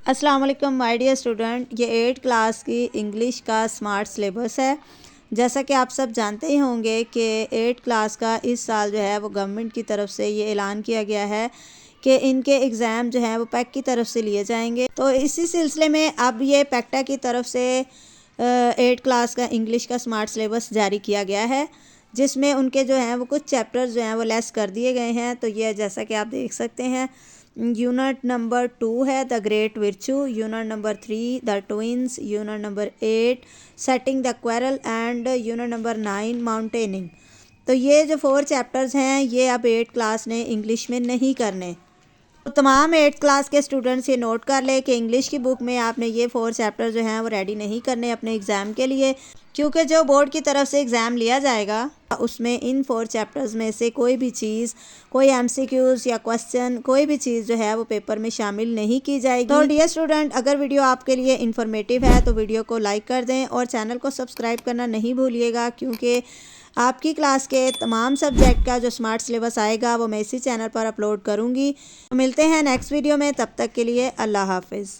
अस्सलाम वालेकुम my dear student, ये 8 क्लास की इंग्लिश का स्मार्ट सिलेबस है। जैसा कि आप सब जानते ही होंगे कि 8 क्लास का इस साल जो है वो गवर्नमेंट की तरफ से ये ऐलान किया गया है कि इनके एग्ज़ाम जो हैं वो पैक की तरफ से लिए जाएंगे। तो इसी सिलसिले में अब ये पैक्टा की तरफ से 8 क्लास का इंग्लिश का स्मार्ट सिलेबस जारी किया गया है, जिसमें उनके जो हैं वो कुछ चैप्टर्स जो हैं वो लेस कर दिए गए हैं। तो ये जैसा कि आप देख सकते हैं, यूनिट नंबर 2 है the great virtue, unit number 3 the twins, unit number 8 setting the quarrel and unit number 9 mountaineering. तो ये जो 4 चैप्टर्स हैं ये अब 8 क्लास ने इंग्लिश में नहीं करने। तो तमाम 8 क्लास के स्टूडेंट्स ये नोट कर ले कि इंग्लिश की बुक में आपने ये 4 चैप्टर जो हैं वो रेडी नहीं करने अपने एग्ज़ाम के लिए, क्योंकि जो बोर्ड की तरफ से एग्ज़ाम लिया जाएगा उसमें इन 4 चैप्टर्स में से कोई भी चीज़, कोई एमसीक्यूज़ या क्वेश्चन, कोई भी चीज़ जो है वो पेपर में शामिल नहीं की जाएगी। तो डियर स्टूडेंट, अगर वीडियो आपके लिए इन्फॉर्मेटिव है तो वीडियो को लाइक कर दें और चैनल को सब्सक्राइब करना नहीं भूलिएगा, क्योंकि आपकी क्लास के तमाम सब्जेक्ट का जो स्मार्ट सिलेबस आएगा वो मैं इसी चैनल पर अपलोड करूँगी। मिलते हैं नेक्स्ट वीडियो में, तब तक के लिए अल्लाह हाफिज़।